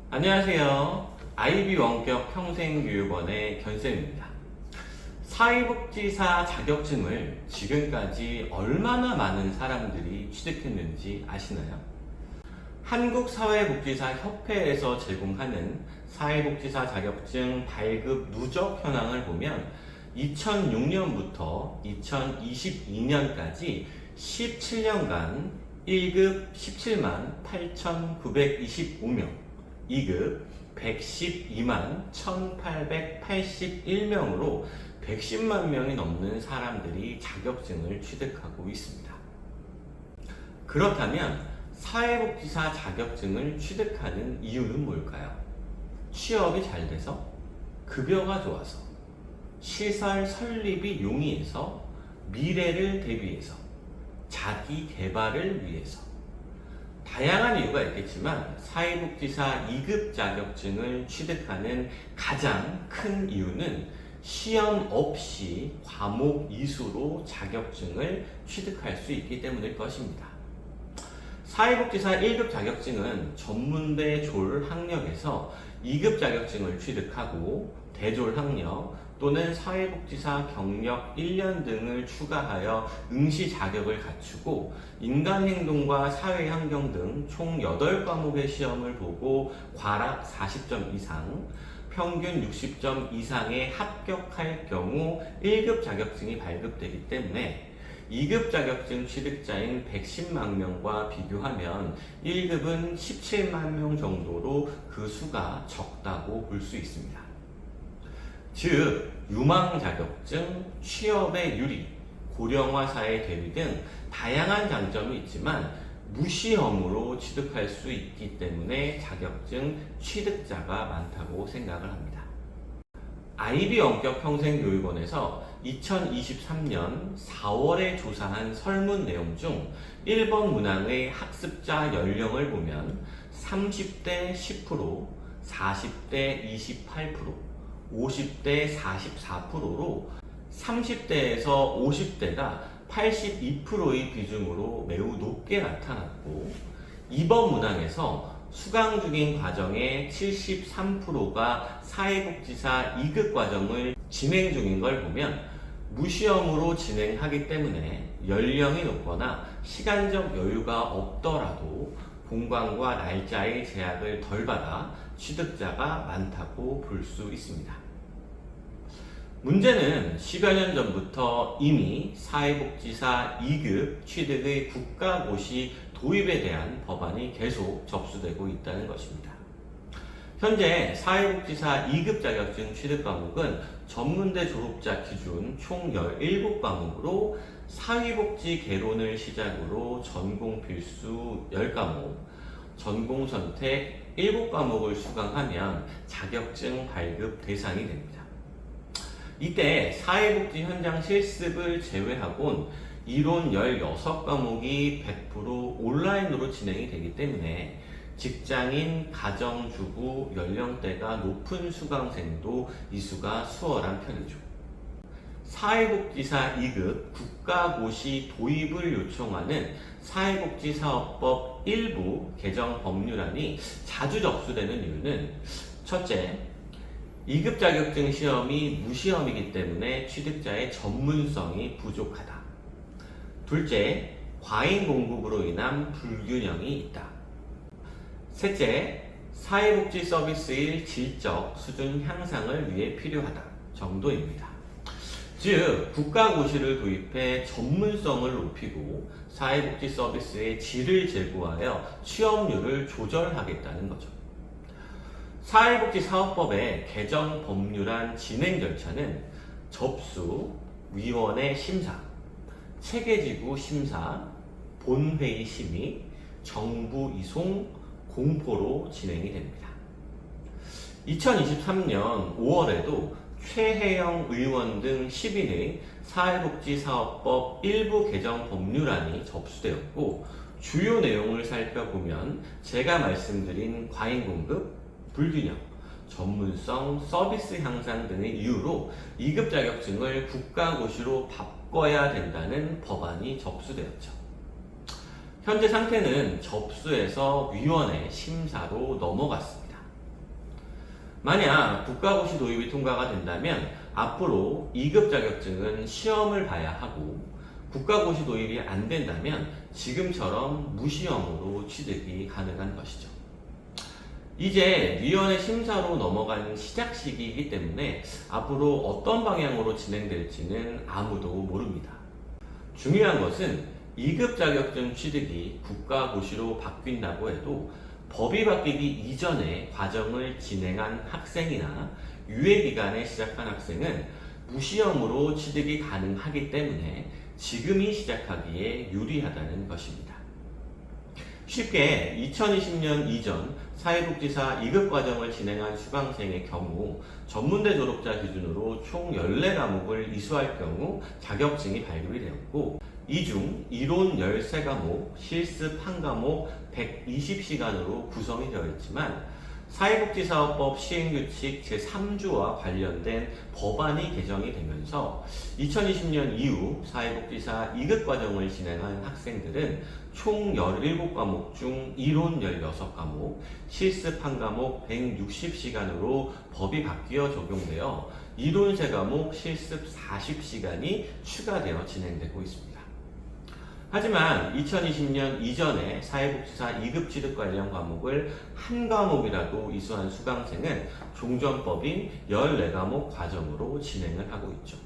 안녕하세요. IB 원격 평생교육원의 견쌤입니다. 사회복지사 자격증을 지금까지 얼마나 많은 사람들이 취득했는지 아시나요? 한국사회복지사협회에서 제공하는 사회복지사 자격증 발급 누적 현황을 보면 2006년부터 2022년까지 17년간 1급 17만 8,925명, 2급 112만 1,881명으로 110만 명이 넘는 사람들이 자격증을 취득하고 있습니다. 그렇다면 사회복지사 자격증을 취득하는 이유는 뭘까요? 취업이 잘 돼서? 급여가 좋아서? 시설 설립이 용이해서? 미래를 대비해서? 자기 개발을 위해서? 다양한 이유가 있겠지만 사회복지사 2급 자격증을 취득하는 가장 큰 이유는 시험 없이 과목 이수로 자격증을 취득할 수 있기 때문일 것입니다. 사회복지사 1급 자격증은 전문대 졸 학력에서 2급 자격증을 취득하고 대졸 학력 또는 사회복지사 경력 1년 등을 추가하여 응시 자격을 갖추고 인간행동과 사회환경 등 총 8과목의 시험을 보고 과락 40점 이상, 평균 60점 이상에 합격할 경우 1급 자격증이 발급되기 때문에 2급 자격증 취득자인 110만 명과 비교하면 1급은 17만 명 정도로 그 수가 적다고 볼 수 있습니다. 즉, 유망 자격증, 취업의 유리, 고령화 사회 대비 등 다양한 장점이 있지만 무시험으로 취득할 수 있기 때문에 자격증 취득자가 많다고 생각을 합니다. IB 원격 평생교육원에서 2023년 4월에 조사한 설문 내용 중 1번 문항의 학습자 연령을 보면 30대 10%, 40대 28%, 50대 44%로 30대에서 50대가 82%의 비중으로 매우 높게 나타났고, 2번 문항에서 수강 중인 과정의 73%가 사회복지사 2급 과정을 진행 중인 걸 보면 무시험으로 진행하기 때문에 연령이 높거나 시간적 여유가 없더라도 공강과 날짜의 제약을 덜 받아 취득자가 많다고 볼 수 있습니다. 문제는 10여 년 전부터 이미 사회복지사 2급 취득의 국가고시 도입에 대한 법안이 계속 접수되고 있다는 것입니다. 현재 사회복지사 2급 자격증 취득 과목은 전문대 졸업자 기준 총 17과목으로 사회복지 개론을 시작으로 전공 필수 10과목, 전공 선택 7과목을 수강하면 자격증 발급 대상이 됩니다. 이때 사회복지 현장 실습을 제외하곤 이론 16과목이 100% 온라인으로 진행이 되기 때문에 직장인, 가정주부 연령대가 높은 수강생도 이수가 수월한 편이죠. 사회복지사 2급 국가고시 도입을 요청하는 사회복지사업법 일부 개정 법률안이 자주 접수되는 이유는 첫째, 2급 자격증 시험이 무시험이기 때문에 취득자의 전문성이 부족하다. 둘째, 과잉 공급으로 인한 불균형이 있다. 셋째, 사회복지 서비스의 질적 수준 향상을 위해 필요하다 정도입니다. 즉, 국가고시를 도입해 전문성을 높이고 사회복지 서비스의 질을 제고하여 취업률을 조절하겠다는 거죠. 사회복지사업법의 개정 법률안 진행 절차는 접수, 위원회 심사, 체계지구 심사, 본회의 심의, 정부 이송, 공포로 진행이 됩니다. 2023년 5월에도 최혜영 의원 등 10인의 사회복지사업법 일부 개정 법률안이 접수되었고, 주요 내용을 살펴보면 제가 말씀드린 과잉 공급, 불균형, 전문성, 서비스 향상 등의 이유로 2급 자격증을 국가고시로 바꿔야 된다는 법안이 접수되었죠. 현재 상태는 접수해서 위원회 심사로 넘어갔습니다. 만약 국가고시 도입이 통과가 된다면 앞으로 2급 자격증은 시험을 봐야 하고, 국가고시 도입이 안 된다면 지금처럼 무시험으로 취득이 가능한 것이죠. 이제 위원회 심사로 넘어가는 시작 시기이기 때문에 앞으로 어떤 방향으로 진행될지는 아무도 모릅니다. 중요한 것은 2급 자격증 취득이 국가고시로 바뀐다고 해도 법이 바뀌기 이전에 과정을 진행한 학생이나 유예기간에 시작한 학생은 무시험으로 취득이 가능하기 때문에 지금이 시작하기에 유리하다는 것입니다. 쉽게 2020년 이전 사회복지사 2급 과정을 진행한 수강생의 경우 전문대 졸업자 기준으로 총 14과목을 이수할 경우 자격증이 발급이 되었고, 이 중 이론 13과목, 실습 1과목 120시간으로 구성이 되어 있지만 사회복지사업법 시행규칙 제3조와 관련된 법안이 개정이 되면서 2020년 이후 사회복지사 2급 과정을 진행한 학생들은 총 17과목 중 이론 16과목, 실습 1과목 160시간으로 법이 바뀌어 적용되어 이론 3과목, 실습 40시간이 추가되어 진행되고 있습니다. 하지만 2020년 이전에 사회복지사 2급 취득 관련 과목을 한 과목이라도 이수한 수강생은 종전법인 14과목 과정으로 진행을 하고 있죠.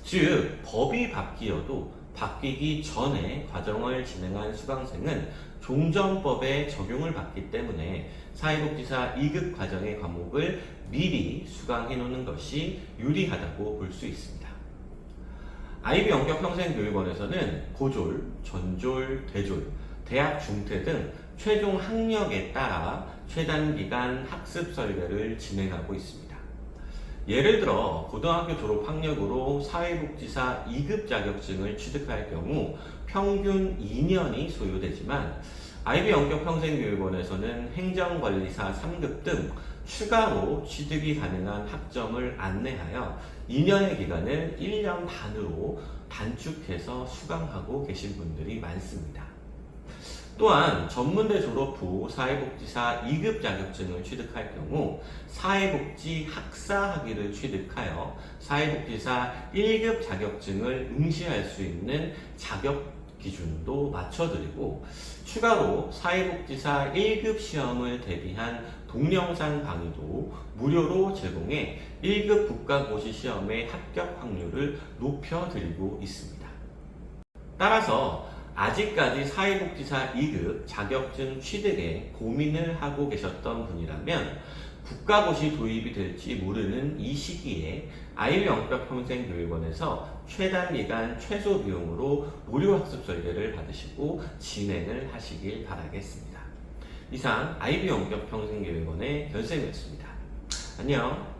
즉, 법이 바뀌어도 바뀌기 전에 과정을 진행한 수강생은 종전법의 적용을 받기 때문에 사회복지사 2급 과정의 과목을 미리 수강해 놓는 것이 유리하다고 볼 수 있습니다. IB영격평생교육원에서는 고졸, 전졸, 대졸, 대학 중퇴 등 최종 학력에 따라 최단기간 학습 설계를 진행하고 있습니다. 예를 들어 고등학교 졸업 학력으로 사회복지사 2급 자격증을 취득할 경우 평균 2년이 소요되지만 IB영격평생교육원에서는 행정관리사 3급 등 추가로 취득이 가능한 학점을 안내하여 2년의 기간을 1년 반으로 단축해서 수강하고 계신 분들이 많습니다. 또한 전문대 졸업 후 사회복지사 2급 자격증을 취득할 경우 사회복지 학사학위를 취득하여 사회복지사 1급 자격증을 응시할 수 있는 자격 기준도 맞춰드리고, 추가로 사회복지사 1급 시험을 대비한 동영상 강의도 무료로 제공해 1급 국가고시 시험의 합격 확률을 높여드리고 있습니다. 따라서 아직까지 사회복지사 2급 자격증 취득에 고민을 하고 계셨던 분이라면 국가고시 도입이 될지 모르는 이 시기에 IB영격평생교육원에서 최단기간 최소 비용으로 무료 학습 설계를 받으시고 진행을 하시길 바라겠습니다. 이상 IB영격평생교육원의 변쌤이었습니다. 안녕.